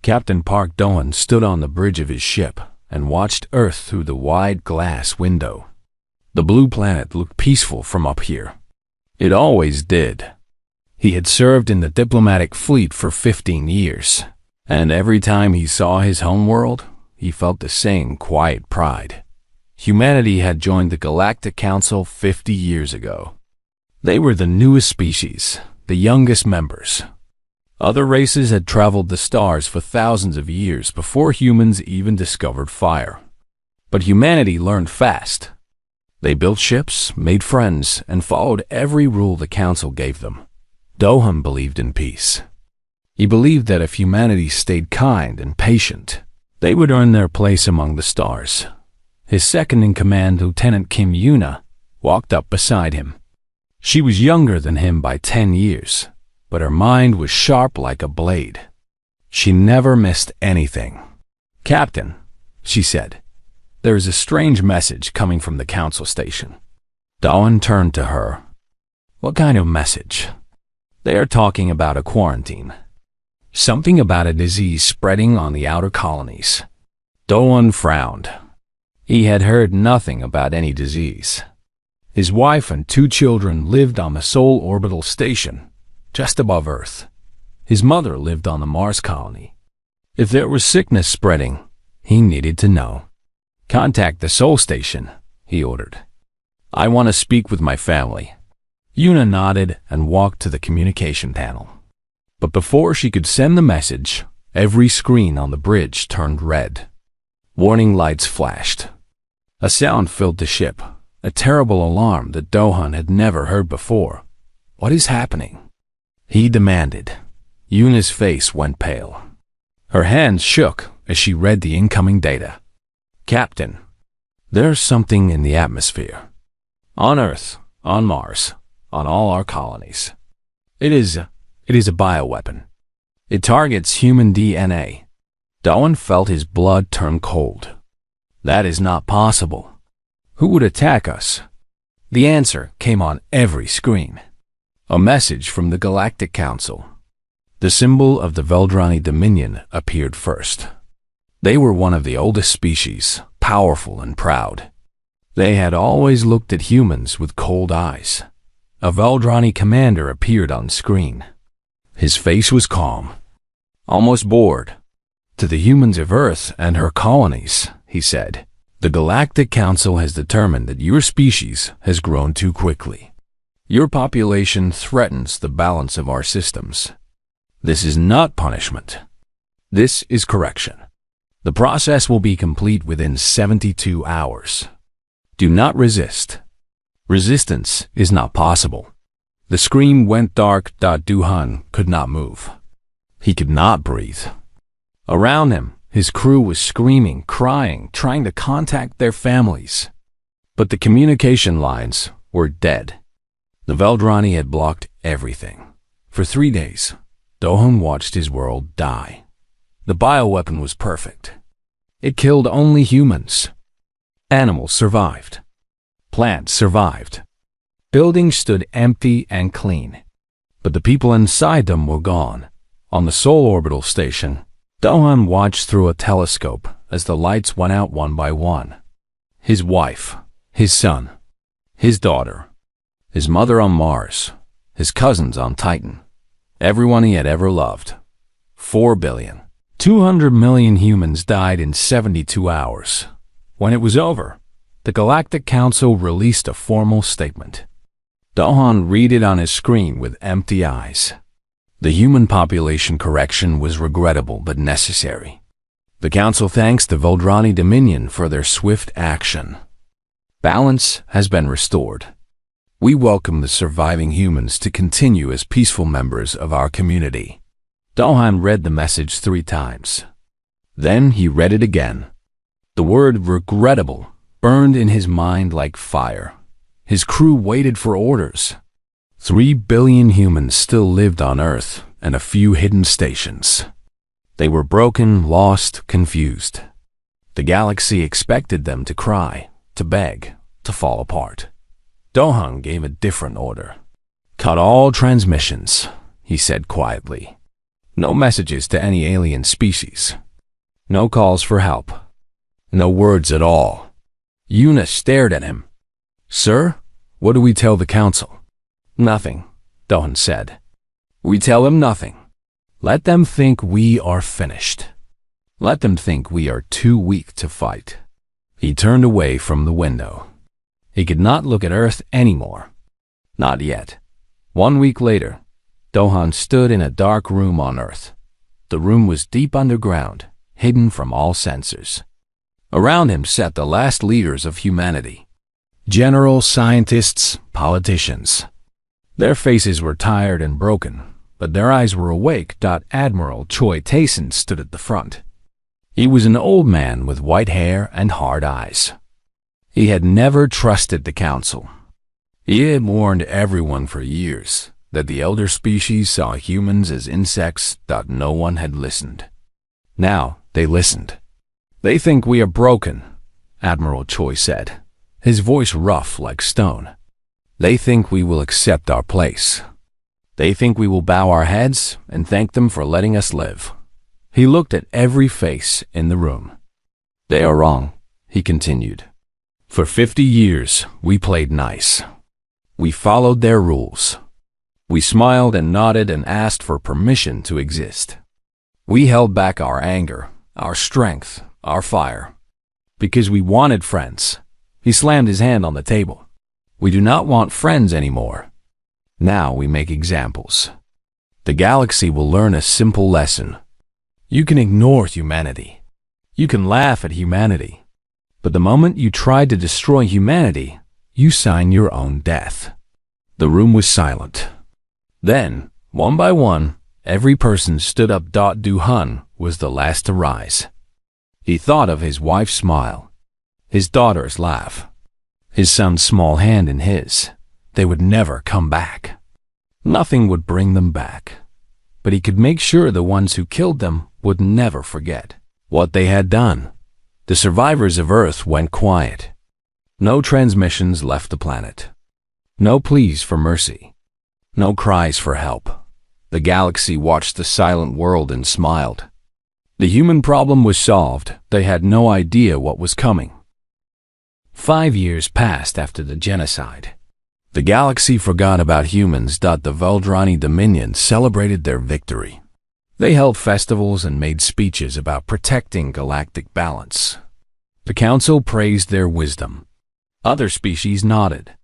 Captain Park Do-hun stood on the bridge of his ship and watched Earth through the wide glass window. The blue planet looked peaceful from up here. It always did. He had served in the diplomatic fleet for 15 years, and every time he saw his homeworld, he felt the same quiet pride. Humanity had joined the Galactic Council 50 years ago. They were the newest species, the youngest members. Other races had traveled the stars for thousands of years before humans even discovered fire. But humanity learned fast. They built ships, made friends, and followed every rule the Council gave them. Do-hun believed in peace. He believed that if humanity stayed kind and patient, they would earn their place among the stars. His second-in-command, Lieutenant Kim Yuna, walked up beside him. She was younger than him by 10 years, but her mind was sharp like a blade. She never missed anything. "Captain," she said, "there is a strange message coming from the Council station." Do-hun turned to her. "What kind of message?" "They are talking about a quarantine. Something about a disease spreading on the outer colonies." Do-hun frowned. He had heard nothing about any disease. His wife and 2 children lived on the Sol orbital station, just above Earth. His mother lived on the Mars colony. If there was sickness spreading, he needed to know. "Contact the Sol station," he ordered. "I want to speak with my family." Yuna nodded and walked to the communication panel. But before she could send the message, every screen on the bridge turned red. Warning lights flashed. A sound filled the ship, a terrible alarm that Do-hun had never heard before. "What is happening?" he demanded. Yuna's face went pale. Her hands shook as she read the incoming data. "Captain, there's something in the atmosphere. On Earth, on Mars, on all our colonies. It is a bioweapon. It targets human DNA." Do-hun felt his blood turn cold. "That is not possible. Who would attack us?" The answer came on every screen. A message from the Galactic Council. The symbol of the Veldrani Dominion appeared first. They were one of the oldest species, powerful and proud. They had always looked at humans with cold eyes. A Veldrani commander appeared on screen. His face was calm, almost bored. "To the humans of Earth and her colonies," he said, "the Galactic Council has determined that your species has grown too quickly. Your population threatens the balance of our systems. This is not punishment. This is correction. The process will be complete within 72 hours. Do not resist. Resistance is not possible." The screen went dark. Do-hun could not move. He could not breathe. Around him, his crew was screaming, crying, trying to contact their families. But the communication lines were dead. The Veldrani had blocked everything. For 3 days, Do-hun watched his world die. The bioweapon was perfect. It killed only humans. Animals survived. Plants survived. Buildings stood empty and clean. But the people inside them were gone. On the Sol orbital station, Do-hun watched through a telescope as the lights went out one by one. His wife, his son, his daughter, his mother on Mars, his cousins on Titan, everyone he had ever loved. 4 billion. 200 million humans died in 72 hours. When it was over, the Galactic Council released a formal statement. Do-hun read it on his screen with empty eyes. The human population correction was regrettable but necessary. The Council thanks the Veldrani Dominion for their swift action. Balance has been restored. We welcome the surviving humans to continue as peaceful members of our community." Do-hun read the message 3 times. Then he read it again. The word regrettable burned in his mind like fire. His crew waited for orders. 3 billion humans still lived on Earth and a few hidden stations. They were broken, lost, confused. The galaxy expected them to cry, to beg, to fall apart. Do-hun gave a different order. "Cut all transmissions," he said quietly. No messages to any alien species. No calls for help. No words at all. Una stared at him. "Sir, what do we tell the council?" "Nothing," Dohan said. "We tell them nothing. Let them think we are finished. Let them think we are too weak to fight." He turned away from the window. He could not look at Earth anymore. Not yet. 1 week later, Dohan stood in a dark room on Earth. The room was deep underground, hidden from all sensors. Around him sat the last leaders of humanity. Generals, scientists, politicians. Their faces were tired and broken, but their eyes were awake. Admiral Choi Taeson stood at the front. He was an old man with white hair and hard eyes. He had never trusted the council. He had warned everyone for years that the elder species saw humans as insects. No one had listened. Now they listened. "They think we are broken," Admiral Choi said, his voice rough like stone. "They think we will accept our place. They think we will bow our heads and thank them for letting us live." He looked at every face in the room. "They are wrong," he continued. "For 50 years, we played nice. We followed their rules. We smiled and nodded and asked for permission to exist. We held back our anger, our strength, our fire, because we wanted friends." He slammed his hand on the table. "We do not want friends anymore. Now we make examples. The galaxy will learn a simple lesson. You can ignore humanity. You can laugh at humanity. But the moment you try to destroy humanity, you sign your own death." The room was silent. Then, one by one, every person stood up. Dohan was the last to rise. He thought of his wife's smile, his daughter's laugh, his son's small hand in his. They would never come back. Nothing would bring them back. But he could make sure the ones who killed them would never forget what they had done. The survivors of Earth went quiet. No transmissions left the planet. No pleas for mercy. No cries for help. The galaxy watched the silent world and smiled. The human problem was solved. They had no idea what was coming. 5 years passed after the genocide. The galaxy forgot about humans. The Veldrani Dominion celebrated their victory. They held festivals and made speeches about protecting galactic balance. The council praised their wisdom. Other species nodded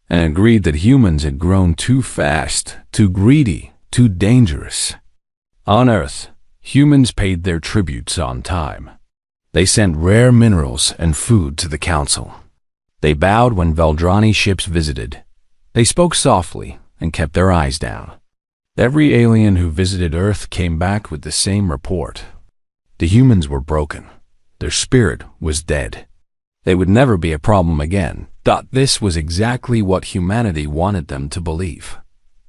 and agreed that humans had grown too fast, too greedy, too dangerous. On Earth, humans paid their tributes on time. They sent rare minerals and food to the council. They bowed when Veldrani ships visited. They spoke softly and kept their eyes down. Every alien who visited Earth came back with the same report. The humans were broken. Their spirit was dead. They would never be a problem again. This was exactly what humanity wanted them to believe.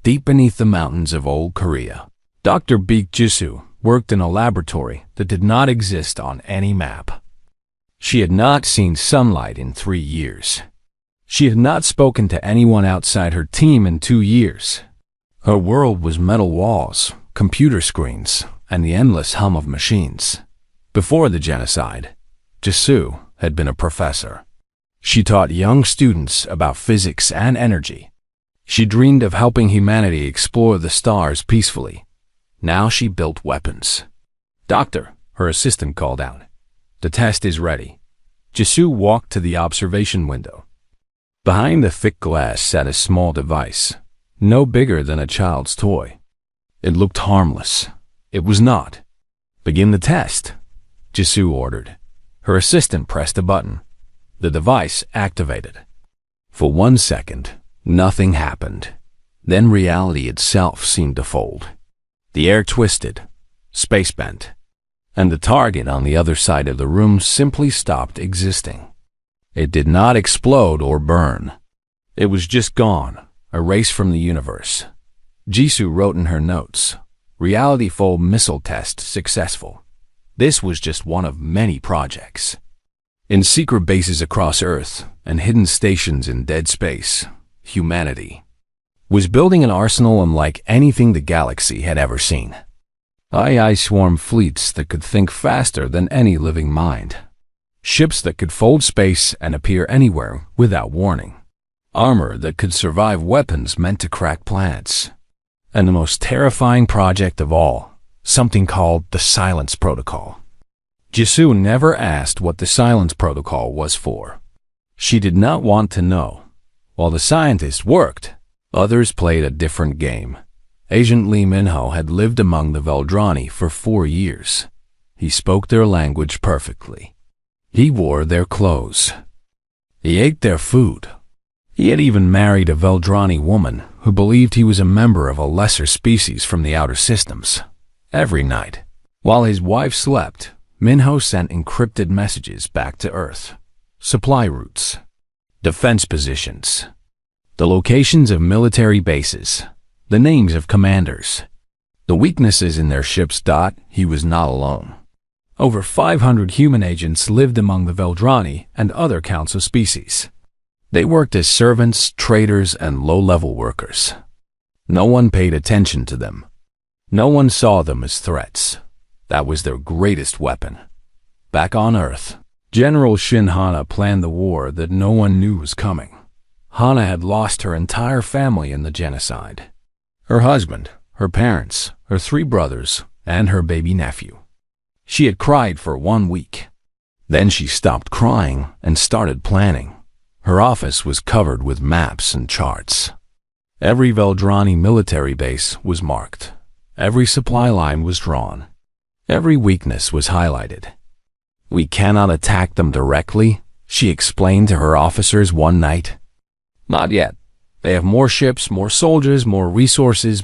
Deep beneath the mountains of old Korea, Dr. Baek Jisoo worked in a laboratory that did not exist on any map. She had not seen sunlight in 3 years. She had not spoken to anyone outside her team in 2 years. Her world was metal walls, computer screens, and the endless hum of machines. Before the genocide, Jisoo had been a professor. She taught young students about physics and energy. She dreamed of helping humanity explore the stars peacefully. Now she built weapons. "Doctor," her assistant called out. "The test is ready." Jisoo walked to the observation window. Behind the thick glass sat a small device, no bigger than a child's toy. It looked harmless. It was not. "Begin the test," Jisoo ordered. Her assistant pressed a button. The device activated. For 1 second, nothing happened. Then reality itself seemed to fold. The air twisted, space bent, and the target on the other side of the room simply stopped existing. It did not explode or burn. It was just gone, erased from the universe. Jisoo wrote in her notes, "Reality Fold missile test successful." This was just one of many projects. In secret bases across Earth and hidden stations in dead space, humanity was building an arsenal unlike anything the galaxy had ever seen. II swarm fleets that could think faster than any living mind. Ships that could fold space and appear anywhere without warning. Armor that could survive weapons meant to crack planets. And the most terrifying project of all, something called the Silence Protocol. Jisoo never asked what the Silence Protocol was for. She did not want to know. While the scientists worked, others played a different game. Agent Lee Minho had lived among the Veldrani for 4 years. He spoke their language perfectly. He wore their clothes. He ate their food. He had even married a Veldrani woman who believed he was a member of a lesser species from the outer systems. Every night, while his wife slept, Minho sent encrypted messages back to Earth. Supply routes, defense positions, the locations of military bases, the names of commanders, the weaknesses in their ships. He was not alone. Over 500 human agents lived among the Veldrani and other council species. They worked as servants, traders, and low-level workers. No one paid attention to them. No one saw them as threats. That was their greatest weapon. Back on Earth, General Shin Hana planned the war that no one knew was coming. Hana had lost her entire family in the genocide. Her husband, her parents, her 3 brothers, and her baby nephew. She had cried for 1 week. Then she stopped crying and started planning. Her office was covered with maps and charts. Every Veldrani military base was marked. Every supply line was drawn. Every weakness was highlighted. "We cannot attack them directly," she explained to her officers one night. "Not yet. They have more ships, more soldiers, more resources.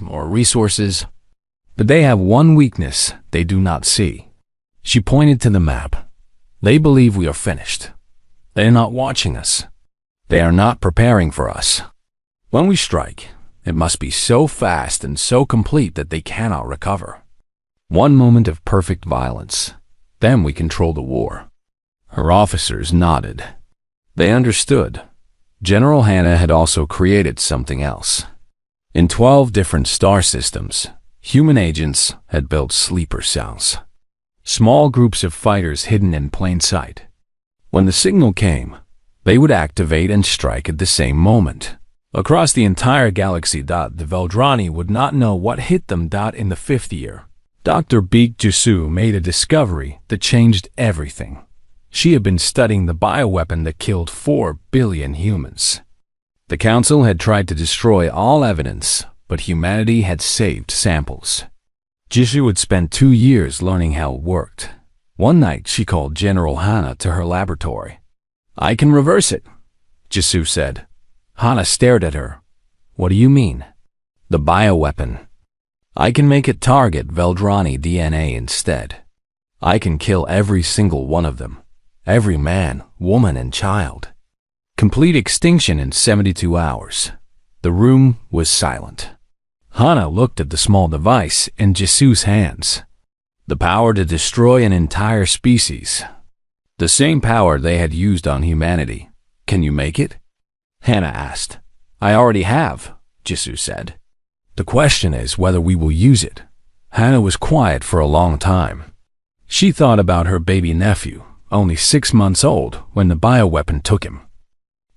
But they have one weakness they do not see." She pointed to the map. "They believe we are finished. They are not watching us. They are not preparing for us. When we strike, it must be so fast and so complete that they cannot recover. One moment of perfect violence. Then we control the war." Her officers nodded. They understood. General Hana had also created something else. In 12 different star systems, human agents had built sleeper cells. Small groups of fighters hidden in plain sight. When the signal came, they would activate and strike at the same moment. Across the entire galaxy. The Veldrani would not know what hit them. In the 5th year, Dr. Beek Jisoo made a discovery that changed everything. She had been studying the bioweapon that killed 4 billion humans. The Council had tried to destroy all evidence, but humanity had saved samples. Jisoo had spent 2 years learning how it worked. One night, she called General Hana to her laboratory. "I can reverse it," Jisoo said. Hana stared at her. "What do you mean?" "The bioweapon. I can make it target Veldrani DNA instead. I can kill every single one of them. Every man, woman, and child. Complete extinction in 72 hours. The room was silent. Hana looked at the small device in Jisoo's hands. The power to destroy an entire species. The same power they had used on humanity. "Can you make it?" Hana asked. "I already have," Jisoo said. "The question is whether we will use it." Hana was quiet for a long time. She thought about her baby nephew, only 6 months old when the bioweapon took him.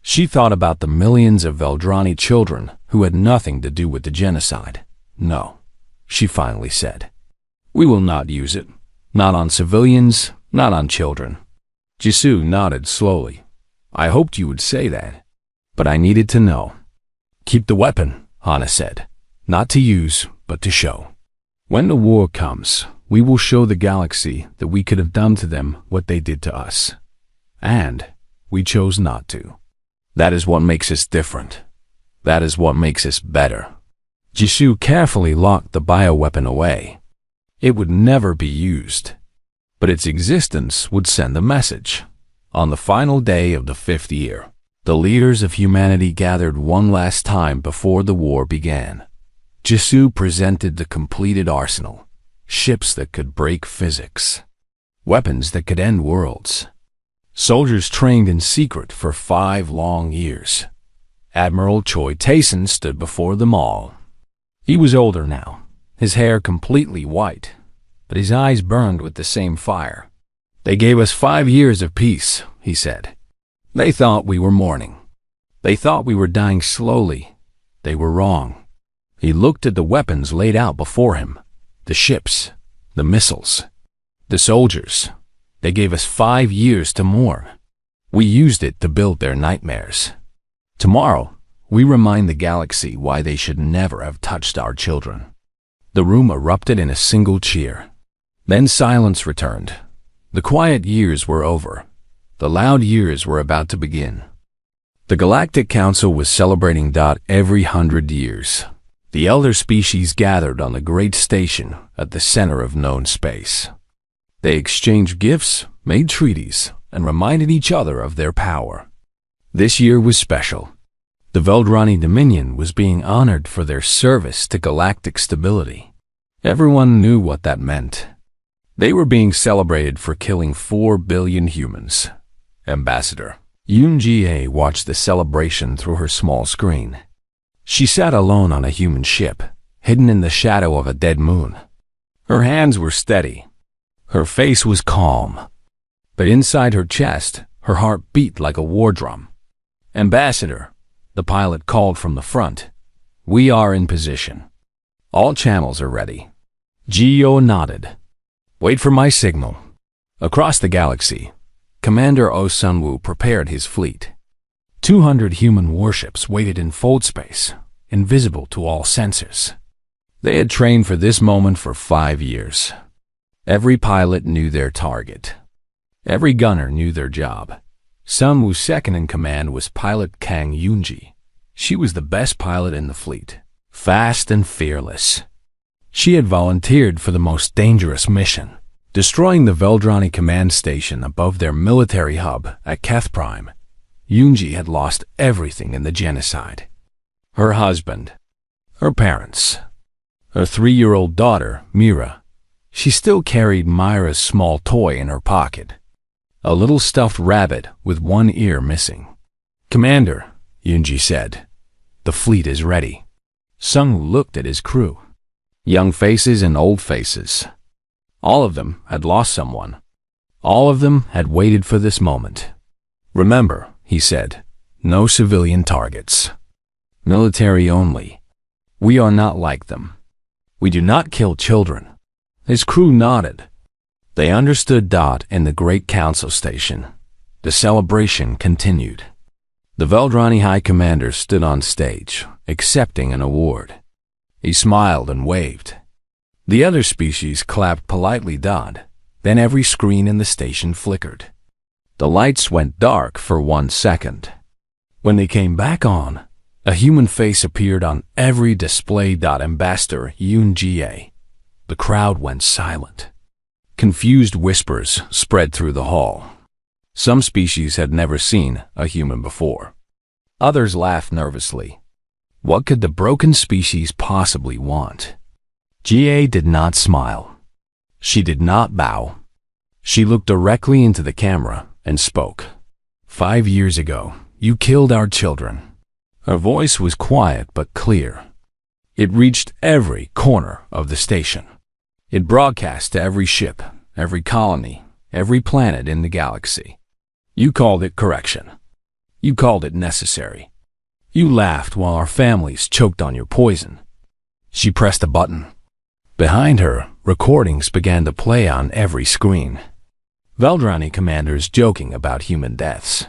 She thought about the millions of Veldrani children who had nothing to do with the genocide. "No," she finally said. "We will not use it. Not on civilians, not on children." Jisoo nodded slowly. "I hoped you would say that, but I needed to know." "Keep the weapon," Hana said. "Not to use, but to show. When the war comes, we will show the galaxy that we could have done to them what they did to us. And we chose not to. That is what makes us different. That is what makes us better." Jisoo carefully locked the bioweapon away. It would never be used, but its existence would send a message. On the final day of the 5th year, the leaders of humanity gathered one last time before the war began. Jisoo presented the completed arsenal. Ships that could break physics. Weapons that could end worlds. Soldiers trained in secret for 5 long years. Admiral Choi Taeson stood before them all. He was older now, his hair completely white, but his eyes burned with the same fire. "They gave us 5 years of peace," he said. "They thought we were mourning. They thought we were dying slowly. They were wrong." He looked at the weapons laid out before him, the ships, the missiles, the soldiers. "They gave us 5 years to mourn. We used it to build their nightmares. Tomorrow, we remind the galaxy why they should never have touched our children." The room erupted in a single cheer. Then silence returned. The quiet years were over. The loud years were about to begin. The Galactic Council was celebrating every 100 years. The elder species gathered on the great station at the center of known space. They exchanged gifts, made treaties, and reminded each other of their power. This year was special. The Veldrani Dominion was being honored for their service to galactic stability. Everyone knew what that meant. They were being celebrated for killing 4 billion humans. Ambassador Yunjie watched the celebration through her small screen. She sat alone on a human ship, hidden in the shadow of a dead moon. Her hands were steady. Her face was calm. But inside her chest, her heart beat like a war drum. "Ambassador," the pilot called from the front, "we are in position. All channels are ready." Geo nodded. "Wait for my signal." Across the galaxy, Commander Oh Sunwoo prepared his fleet. 200 human warships waited in fold space, invisible to all sensors. They had trained for this moment for 5 years. Every pilot knew their target. Every gunner knew their job. Sunwoo's second in command was pilot Kang Yunji. She was the best pilot in the fleet, fast and fearless. She had volunteered for the most dangerous mission, destroying the Veldrani command station above their military hub at Keth Prime. Yunji had lost everything in the genocide. Her husband, her parents, her 3-year-old daughter, Mira. She still carried Myra's small toy in her pocket, a little stuffed rabbit with one ear missing. "Commander," Yunji said, "the fleet is ready." Sung looked at his crew. Young faces and old faces. All of them had lost someone. All of them had waited for this moment. "Remember," he said, "no civilian targets. Military only. We are not like them. We do not kill children." His crew nodded. They understood in the Great Council Station. The celebration continued. The Veldrani High Commander stood on stage, accepting an award. He smiled and waved. The other species clapped politely. Then every screen in the station flickered. The lights went dark for 1 second. When they came back on, a human face appeared on every display. Ambassador Yunjie. The crowd went silent. Confused whispers spread through the hall. Some species had never seen a human before. Others laughed nervously. What could the broken species possibly want? Jie did not smile. She did not bow. She looked directly into the camera and spoke. 5 years ago, you killed our children." Her voice was quiet but clear. It reached every corner of the station. It broadcast to every ship, every colony, every planet in the galaxy. You called it correction. You called it necessary. You laughed while our families choked on your poison. She pressed a button. Behind her, recordings began to play on every screen. Veldrani commanders joking about human deaths.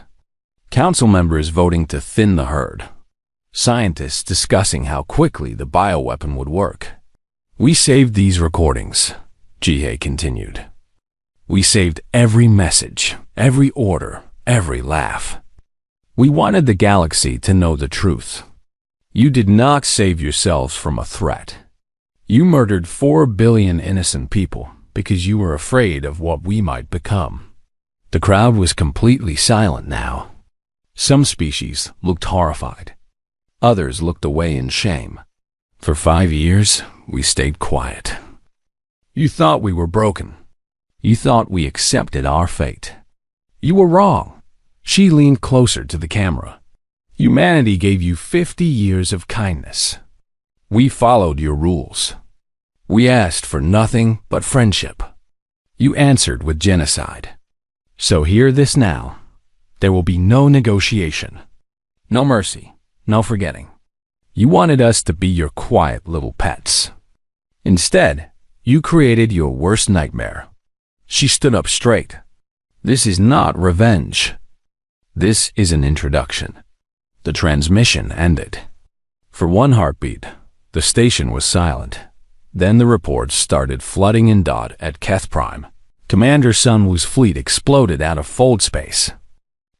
Council members voting to thin the herd. Scientists discussing how quickly the bioweapon would work. "We saved these recordings," Jihei continued. "We saved every message, every order, every laugh. We wanted the galaxy to know the truth. You did not save yourselves from a threat. You murdered 4 billion innocent people because you were afraid of what we might become." The crowd was completely silent now. Some species looked horrified. Others looked away in shame. For 5 years, we stayed quiet. You thought we were broken. You thought we accepted our fate. You were wrong. She leaned closer to the camera. Humanity gave you 50 years of kindness. We followed your rules. We asked for nothing but friendship. You answered with genocide. So hear this now. There will be no negotiation. No mercy. No forgetting. You wanted us to be your quiet little pets. Instead, you created your worst nightmare. She stood up straight. This is not revenge. This is an introduction. The transmission ended. For one heartbeat, the station was silent. Then the reports started flooding in. At Keth Prime, Commander Sunwoo's fleet exploded out of fold space.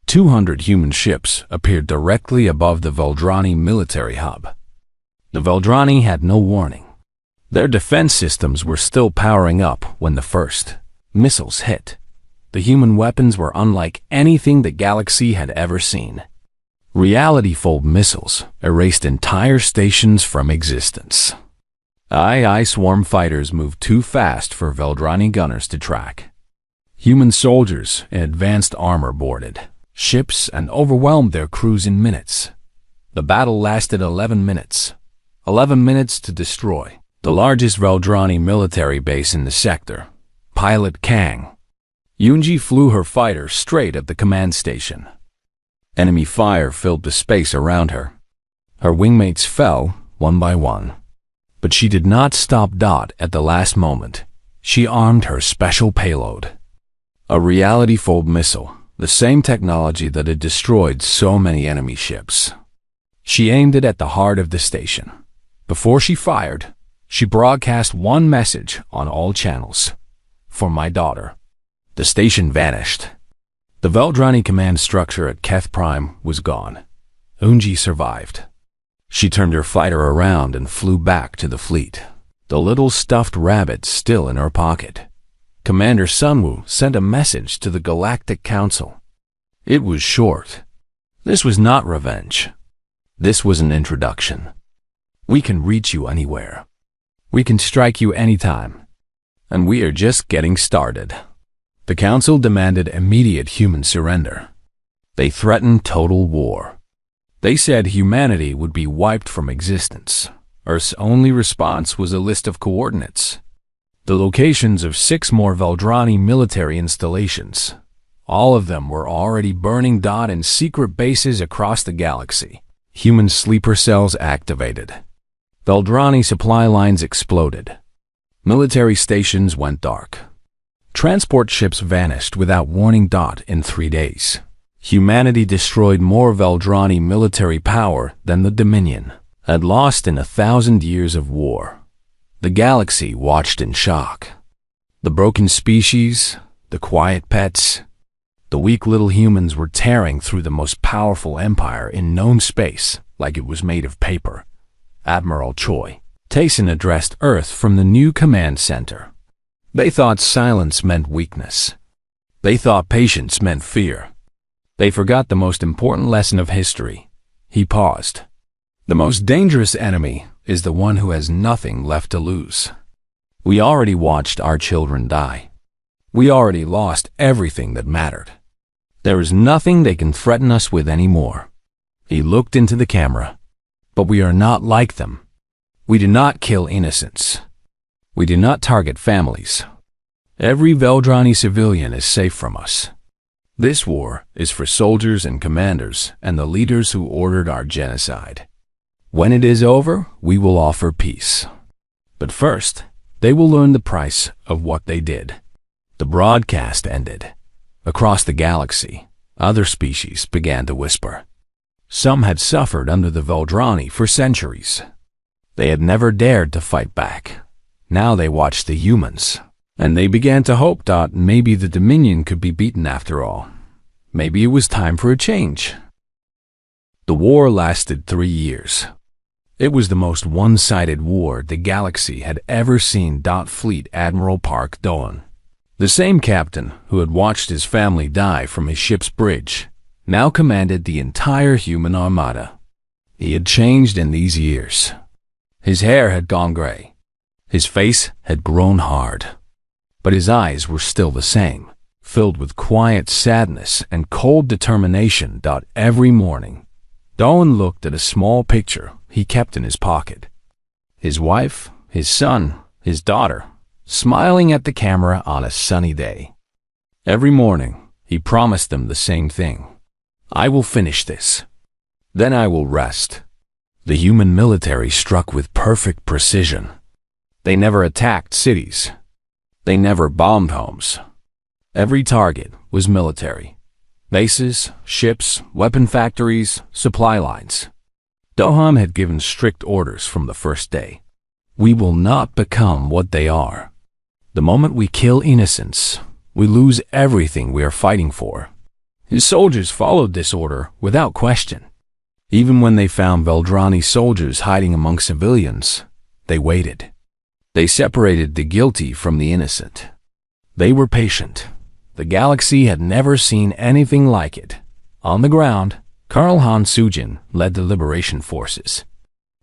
200 human ships appeared directly above the Veldrani military hub. The Veldrani had no warning. Their defense systems were still powering up when the first missiles hit. The human weapons were unlike anything the galaxy had ever seen. Reality-fold missiles erased entire stations from existence. I swarm fighters moved too fast for Veldrani gunners to track. Human soldiers in advanced armor boarded ships and overwhelmed their crews in minutes. The battle lasted 11 minutes. 11 minutes to destroy the largest Veldrani military base in the sector. Pilot Kang. Yunji flew her fighter straight at the command station. Enemy fire filled the space around her. Her wingmates fell one by one. But she did not stop. At the last moment, she armed her special payload. A reality-fold missile, the same technology that had destroyed so many enemy ships. She aimed it at the heart of the station. Before she fired, she broadcast one message on all channels. For my daughter. The station vanished. The Veldrani command structure at Keth Prime was gone. Unji survived. She turned her fighter around and flew back to the fleet, the little stuffed rabbit still in her pocket. Commander Sunwoo sent a message to the Galactic Council. It was short. This was not revenge. This was an introduction. We can reach you anywhere. We can strike you anytime. And we are just getting started. The Council demanded immediate human surrender. They threatened total war. They said humanity would be wiped from existence. Earth's only response was a list of coordinates. The locations of 6 more Veldrani military installations. All of them were already burning. In secret bases across the galaxy. Human sleeper cells activated. Veldrani supply lines exploded. Military stations went dark. Transport ships vanished without warning. In 3 days. Humanity destroyed more Veldrani military power than the Dominion had lost in 1,000 years of war. The galaxy watched in shock. The broken species, the quiet pets, the weak little humans were tearing through the most powerful empire in known space like it was made of paper. Admiral Choi Tayson addressed Earth from the new command center. They thought silence meant weakness. They thought patience meant fear. They forgot the most important lesson of history. He paused. The most dangerous enemy is the one who has nothing left to lose. We already watched our children die. We already lost everything that mattered. There is nothing they can threaten us with anymore. He looked into the camera. But we are not like them. We do not kill innocents. We do not target families. Every Veldrani civilian is safe from us. This war is for soldiers and commanders and the leaders who ordered our genocide. When it is over, we will offer peace. But first, they will learn the price of what they did. The broadcast ended. Across the galaxy, other species began to whisper. Some had suffered under the Veldrani for centuries. They had never dared to fight back. Now they watched the humans. And they began to hope that maybe the Dominion could be beaten after all. Maybe it was time for a change. The war lasted 3 years. It was the most one-sided war the galaxy had ever seen. Fleet Admiral Park Doan, the same captain who had watched his family die from his ship's bridge, now commanded the entire human armada. He had changed in these years. His hair had gone gray. His face had grown hard. But his eyes were still the same, filled with quiet sadness and cold determination. Every morning, Doan looked at a small picture he kept in his pocket. His wife, his son, his daughter, smiling at the camera on a sunny day. Every morning, he promised them the same thing. I will finish this. Then I will rest. The human military struck with perfect precision. They never attacked cities. They never bombed homes. Every target was military. Bases, ships, weapon factories, supply lines. Dohan had given strict orders from the first day. We will not become what they are. The moment we kill innocents, we lose everything we are fighting for. His soldiers followed this order without question. Even when they found Veldrani soldiers hiding among civilians, they waited. They separated the guilty from the innocent. They were patient. The galaxy had never seen anything like it. On the ground, Karl Han Sujin led the liberation forces.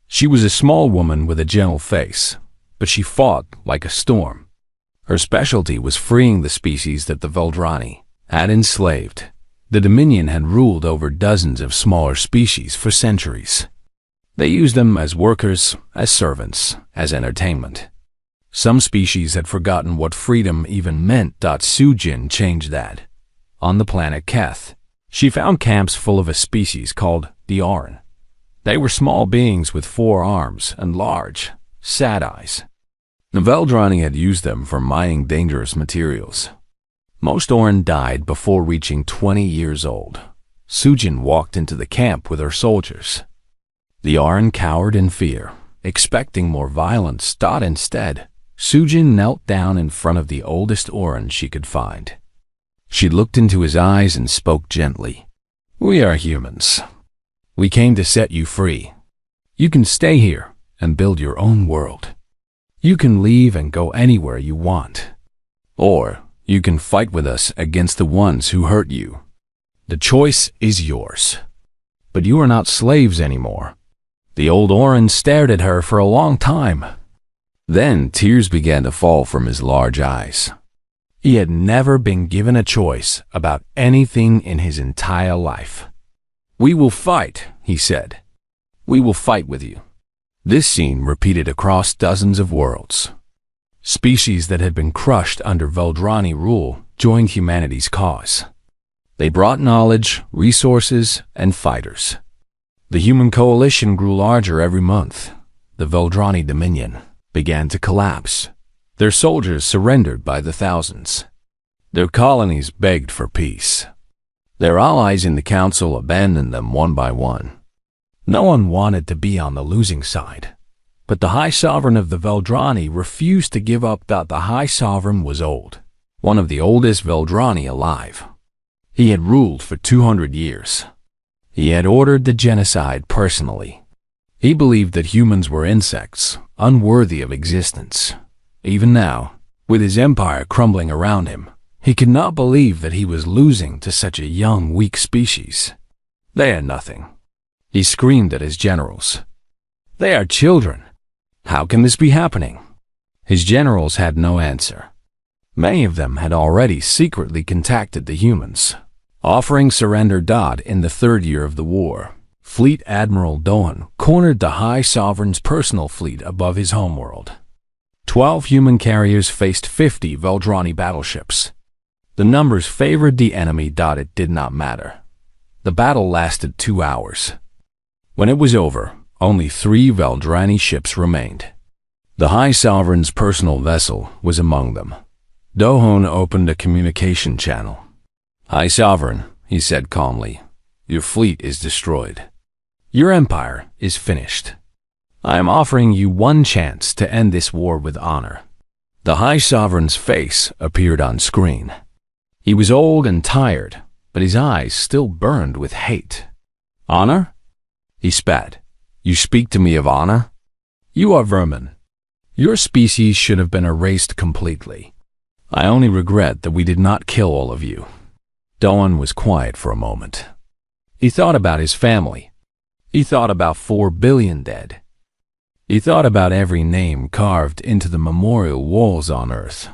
She was a small woman with a gentle face, but she fought like a storm. Her specialty was freeing the species that the Veldrani had enslaved. The Dominion had ruled over dozens of smaller species for centuries. They used them as workers, as servants, as entertainment. Some species had forgotten what freedom even meant. Sujin changed that. On the planet Keth, she found camps full of a species called the Aran. They were small beings with 4 arms and large, sad eyes. The Veldrani had used them for mining dangerous materials. Most Aran died before reaching 20 years old. Sujin walked into the camp with her soldiers. The Aran cowered in fear, expecting more violence. Instead, Sujin knelt down in front of the oldest Aran she could find. She looked into his eyes and spoke gently. We are humans. We came to set you free. You can stay here and build your own world. You can leave and go anywhere you want. Or you can fight with us against the ones who hurt you. The choice is yours. But you are not slaves anymore. The old Aran stared at her for a long time. Then tears began to fall from his large eyes. He had never been given a choice about anything in his entire life. We will fight, he said. We will fight with you. This scene repeated across dozens of worlds. Species that had been crushed under Veldrani rule joined humanity's cause. They brought knowledge, resources, and fighters. The human coalition grew larger every month. The Veldrani Dominion began to collapse. Their soldiers surrendered by the thousands. Their colonies begged for peace. Their allies in the council abandoned them one by one. No one wanted to be on the losing side. But the High Sovereign of the Veldrani refused to give up. The High Sovereign was old, one of the oldest Veldrani alive. He had ruled for 200 years. He had ordered the genocide personally. He believed that humans were insects, unworthy of existence. Even now, with his empire crumbling around him, he could not believe that he was losing to such a young, weak species. They are nothing. He screamed at his generals. They are children. How can this be happening? His generals had no answer. Many of them had already secretly contacted the humans, offering surrender. In the 3rd year of the war, Fleet Admiral Dohan cornered the High Sovereign's personal fleet above his homeworld. 12 human carriers faced 50 Veldrani battleships. The numbers favored the enemy. It did not matter. The battle lasted 2 hours. When it was over, only 3 Veldrani ships remained. The High Sovereign's personal vessel was among them. Dohan opened a communication channel. High Sovereign, he said calmly, your fleet is destroyed. Your empire is finished. I am offering you one chance to end this war with honor. The High Sovereign's face appeared on screen. He was old and tired, but his eyes still burned with hate. Honor? He spat. You speak to me of honor? You are vermin. Your species should have been erased completely. I only regret that we did not kill all of you. Dohan was quiet for a moment. He thought about his family. He thought about 4 billion dead. He thought about every name carved into the memorial walls on Earth.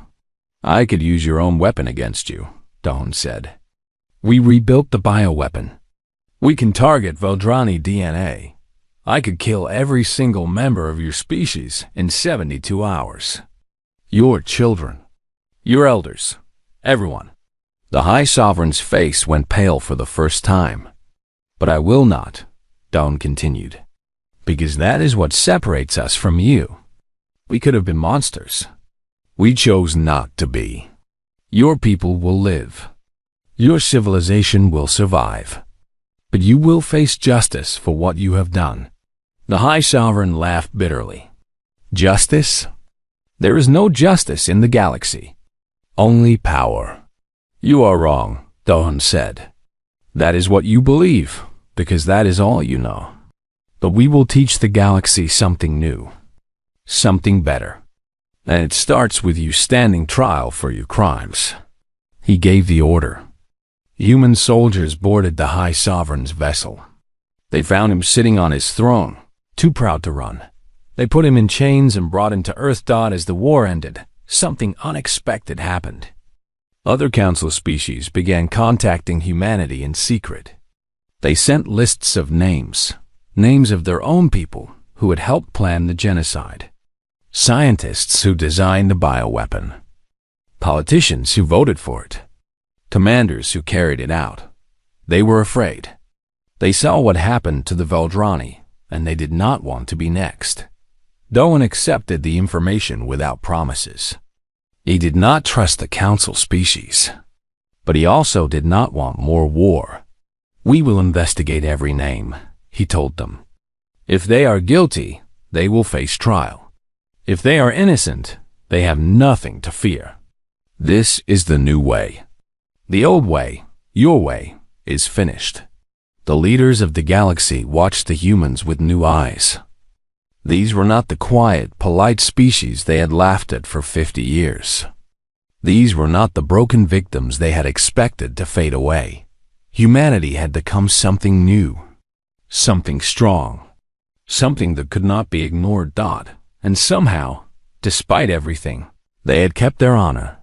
I could use your own weapon against you, Dohan said. We rebuilt the bioweapon. We can target Veldrani DNA. I could kill every single member of your species in 72 hours. Your children. Your elders. Everyone. The High Sovereign's face went pale for the first time. But I will not, Dawn continued, because that is what separates us from you. We could have been monsters. We chose not to be. Your people will live. Your civilization will survive. But you will face justice for what you have done. The High Sovereign laughed bitterly. Justice? There is no justice in the galaxy. Only power. You are wrong, Dawn said. That is what you believe, because that is all you know. But we will teach the galaxy something new. Something better. And it starts with you standing trial for your crimes. He gave the order. Human soldiers boarded the High Sovereign's vessel. They found him sitting on his throne, too proud to run. They put him in chains and brought him to Earth. As the war ended, something unexpected happened. Other council species began contacting humanity in secret. They sent lists of names of their own people who had helped plan the genocide. Scientists who designed the bioweapon. Politicians who voted for it. Commanders who carried it out. They were afraid. They saw what happened to the Veldrani, and they did not want to be next. Doan accepted the information without promises. He did not trust the council species, but he also did not want more war. We will investigate every name, he told them. If they are guilty, they will face trial. If they are innocent, they have nothing to fear. This is the new way. The old way, your way, is finished. The leaders of the galaxy watched the humans with new eyes. These were not the quiet, polite species they had laughed at for 50 years. These were not the broken victims they had expected to fade away. Humanity had become something new, something strong, something that could not be ignored. And somehow, despite everything, they had kept their honor.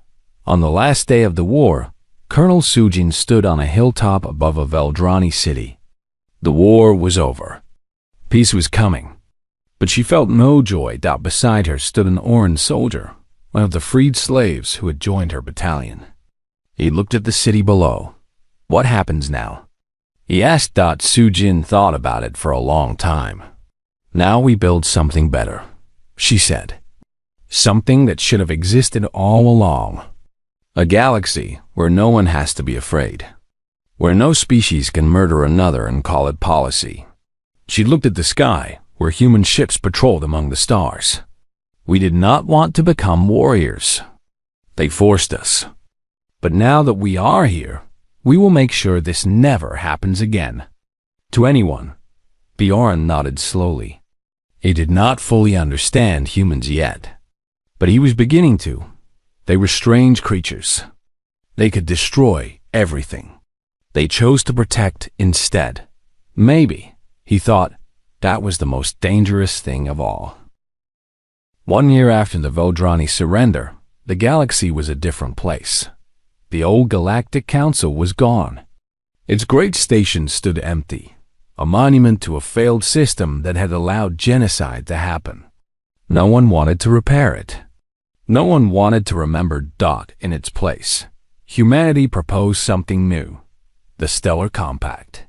On the last day of the war, Colonel Sujin stood on a hilltop above a Veldrani city. The war was over. Peace was coming. But she felt no joy. Beside her stood an Oran soldier, one of the freed slaves who had joined her battalion. He looked at the city below. What happens now? He asked. Sujin thought about it for a long time. Now we build something better, she said. Something that should have existed all along. A galaxy where no one has to be afraid. Where no species can murder another and call it policy. She looked at the sky, where human ships patrolled among the stars. We did not want to become warriors. They forced us. But now that we are here, we will make sure this never happens again. To anyone. Bjorn nodded slowly. He did not fully understand humans yet. But he was beginning to. They were strange creatures. They could destroy everything. They chose to protect instead. Maybe, he thought, that was the most dangerous thing of all. 1 year after the Veldrani surrender, the galaxy was a different place. The old Galactic Council was gone. Its great station stood empty, a monument to a failed system that had allowed genocide to happen. No one wanted to repair it. No one wanted to remember. In its place, humanity proposed something new, the Stellar Compact.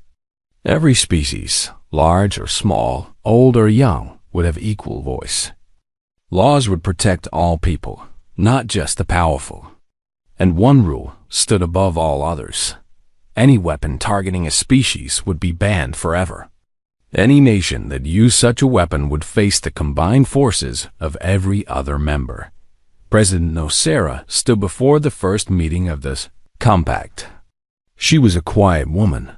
Every species, large or small, old or young, would have equal voice. Laws would protect all people, not just the powerful. And one rule stood above all others. Any weapon targeting a species would be banned forever. Any nation that used such a weapon would face the combined forces of every other member. President Nocera stood before the first meeting of this compact. She was a quiet woman,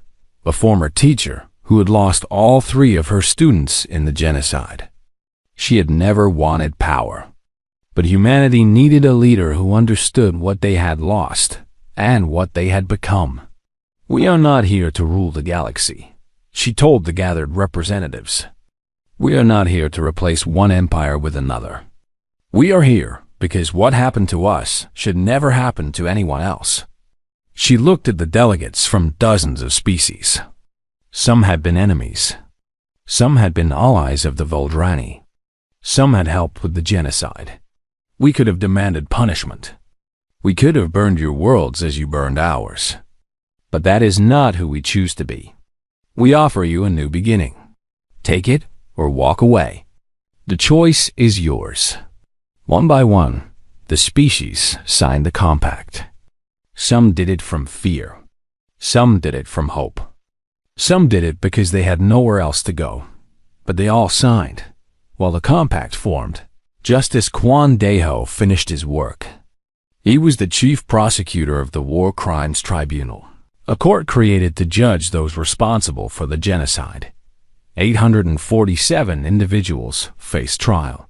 a former teacher who had lost all 3 of her students in the genocide. She had never wanted power. But humanity needed a leader who understood what they had lost and what they had become. We are not here to rule the galaxy, she told the gathered representatives. We are not here to replace one empire with another. We are here because what happened to us should never happen to anyone else. She looked at the delegates from dozens of species. Some had been enemies. Some had been allies of the Veldrani. Some had helped with the genocide. We could have demanded punishment. We could have burned your worlds as you burned ours. But that is not who we choose to be. We offer you a new beginning. Take it or walk away. The choice is yours. One by one, the species signed the compact. Some did it from fear. Some did it from hope. Some did it because they had nowhere else to go. But they all signed. While the compact formed, Justice Quan Deho finished his work. He was the chief prosecutor of the War Crimes Tribunal, a court created to judge those responsible for the genocide. 847 individuals faced trial.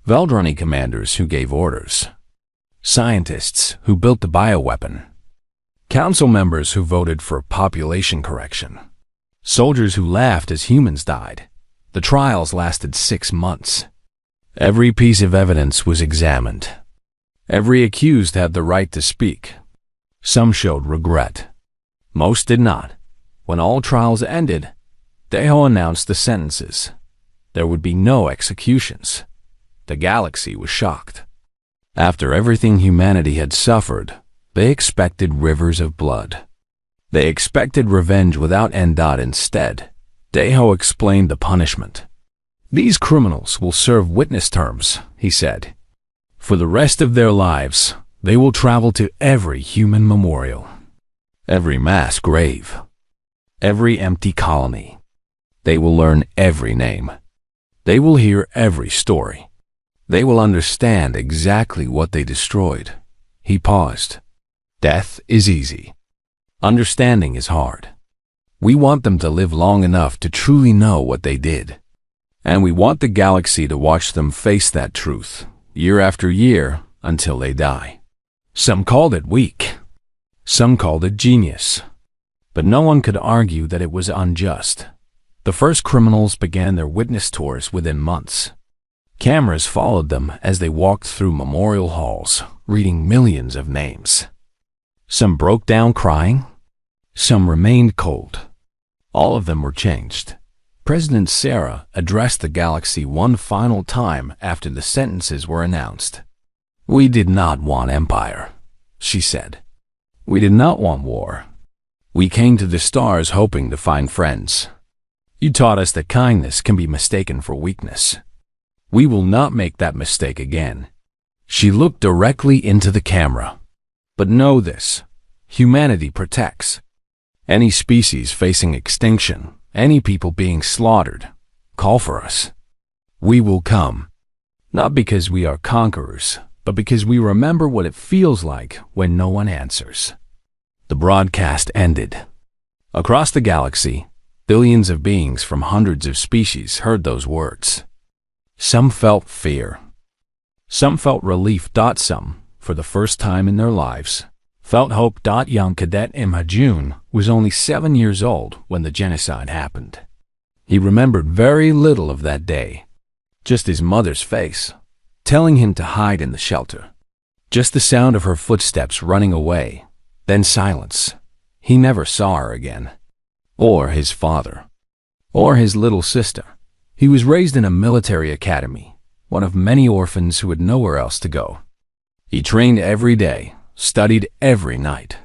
Veldroni commanders who gave orders. Scientists who built the bioweapon. Council members who voted for population correction. Soldiers who laughed as humans died. The trials lasted 6 months. Every piece of evidence was examined. Every accused had the right to speak. Some showed regret. Most did not. When all trials ended, Deho announced the sentences. There would be no executions. The galaxy was shocked. After everything humanity had suffered, they expected rivers of blood. They expected revenge without end. Instead, Deho explained the punishment. These criminals will serve witness terms, he said. For the rest of their lives, they will travel to every human memorial, every mass grave, every empty colony. They will learn every name. They will hear every story. They will understand exactly what they destroyed. He paused. Death is easy. Understanding is hard. We want them to live long enough to truly know what they did. And we want the galaxy to watch them face that truth, year after year, until they die. Some called it weak. Some called it genius. But no one could argue that it was unjust. The first criminals began their witness tours within months. Cameras followed them as they walked through memorial halls, reading millions of names. Some broke down crying. Some remained cold. All of them were changed. President Sarah addressed the galaxy one final time after the sentences were announced. We did not want empire, she said. We did not want war. We came to the stars hoping to find friends. You taught us that kindness can be mistaken for weakness. We will not make that mistake again. She looked directly into the camera. But know this, humanity protects. Any species facing extinction, any people being slaughtered, call for us. We will come. Not because we are conquerors, but because we remember what it feels like when no one answers. The broadcast ended. Across the galaxy, billions of beings from hundreds of species heard those words. Some felt fear. Some felt relief. Some, for the first time in their lives, felt hope. Young cadet Imhajun was only 7 years old when the genocide happened. He remembered very little of that day. Just his mother's face, telling him to hide in the shelter. Just the sound of her footsteps running away, then silence. He never saw her again. Or his father. Or his little sister. He was raised in a military academy, one of many orphans who had nowhere else to go. He trained every day, studied every night,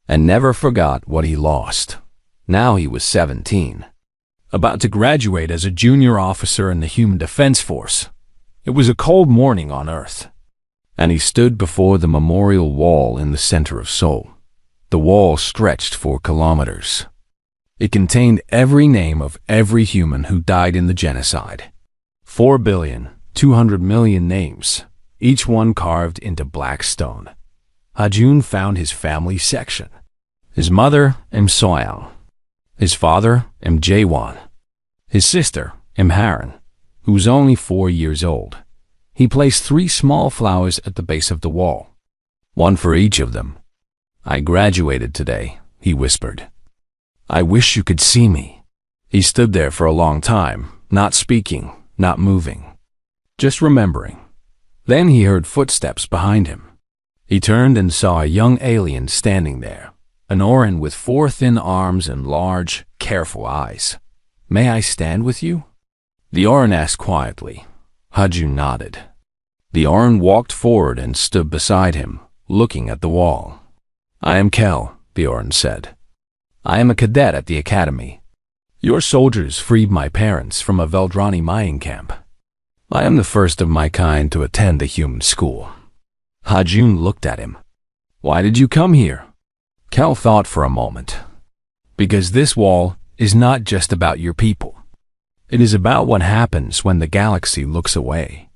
and never forgot what he lost. Now he was 17, about to graduate as a junior officer in the Human Defense Force. It was a cold morning on Earth, and he stood before the memorial wall in the center of Seoul. The wall stretched for kilometers. It contained every name of every human who died in the genocide. 4,200,000,000 names, each one carved into black stone. Hajun found his family section. His mother, Soyang. His father, Jaewon. His sister, Haran, who was only 4 years old. He placed 3 small flowers at the base of the wall, one for each of them. I graduated today, he whispered. I wish you could see me. He stood there for a long time, not speaking, not moving, just remembering. Then he heard footsteps behind him. He turned and saw a young alien standing there, an Orin with 4 thin arms and large, careful eyes. May I stand with you? The Orin asked quietly. Hajun nodded. The Orn walked forward and stood beside him, looking at the wall. "I am Kel," the Orn said. "I am a cadet at the academy. Your soldiers freed my parents from a Veldrani mining camp. I am the first of my kind to attend a human school." Hajun looked at him. "Why did you come here?" Kel thought for a moment. "Because this wall is not just about your people. It is about what happens when the galaxy looks away.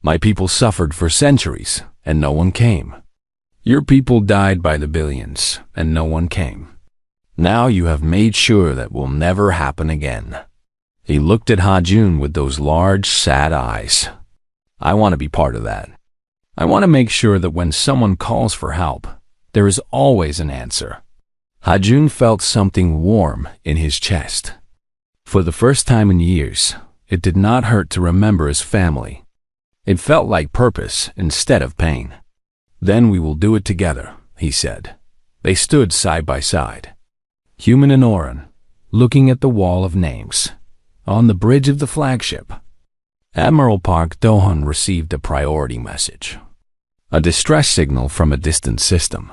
My people suffered for centuries, and no one came. Your people died by the billions, and no one came. Now you have made sure that will never happen again." He looked at Hajun with those large, sad eyes. "I want to be part of that. I want to make sure that when someone calls for help, there is always an answer." Hajun felt something warm in his chest. For the first time in years, it did not hurt to remember his family. It felt like purpose instead of pain. "Then we will do it together," he said. They stood side by side, human and Orin, looking at the wall of names. On the bridge of the flagship, Admiral Park Dohan received a priority message. A distress signal from a distant system.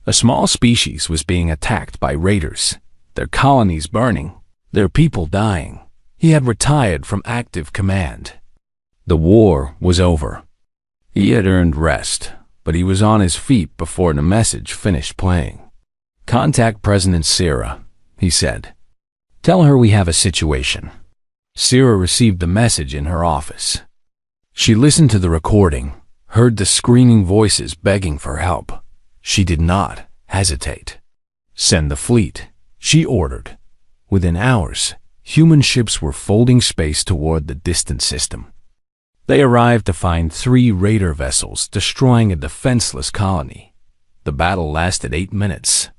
A small species was being attacked by raiders, their colonies burning, their people dying. He had retired from active command. The war was over. He had earned rest, but he was on his feet before the message finished playing. "Contact President Sierra," he said. "Tell her we have a situation." Sierra received the message in her office. She listened to the recording, heard the screaming voices begging for help. She did not hesitate. "Send the fleet," she ordered. Within hours, human ships were folding space toward the distant system. They arrived to find 3 raider vessels destroying a defenseless colony. The battle lasted 8 minutes.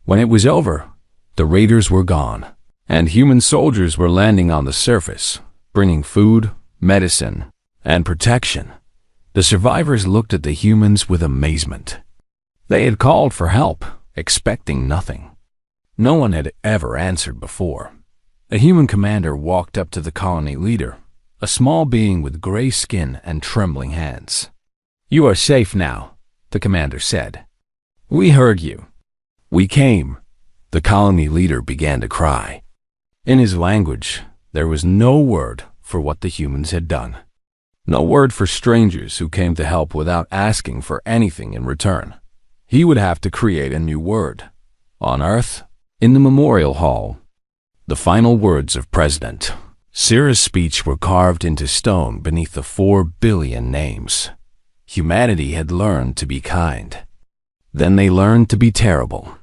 When it was over, the raiders were gone, and human soldiers were landing on the surface, bringing food, medicine, and protection. The survivors looked at the humans with amazement. They had called for help, expecting nothing. No one had ever answered before. A human commander walked up to the colony leader, a small being with gray skin and trembling hands. "You are safe now," the commander said. "We heard you. We came." The colony leader began to cry. In his language, there was no word for what the humans had done. No word for strangers who came to help without asking for anything in return. He would have to create a new word. On Earth, in the memorial hall, the final words of President Sierra's speech were carved into stone beneath the 4 billion names. Humanity had learned to be kind. Then they learned to be terrible.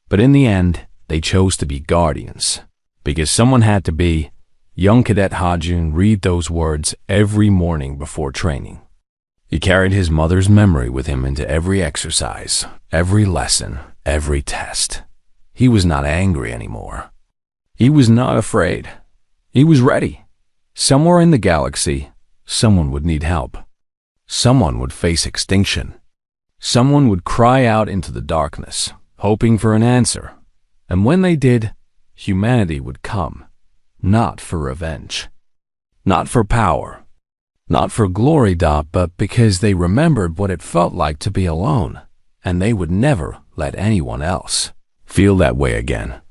But in the end, they chose to be guardians, because someone had to be. Young Cadet Hajun read those words every morning before training. He carried his mother's memory with him into every exercise, every lesson, every test. He was not angry anymore. He was not afraid. He was ready. Somewhere in the galaxy, someone would need help. Someone would face extinction. Someone would cry out into the darkness, hoping for an answer. And when they did, humanity would come, not for revenge, not for power, not for glory, but because they remembered what it felt like to be alone, and they would never let anyone else feel that way again.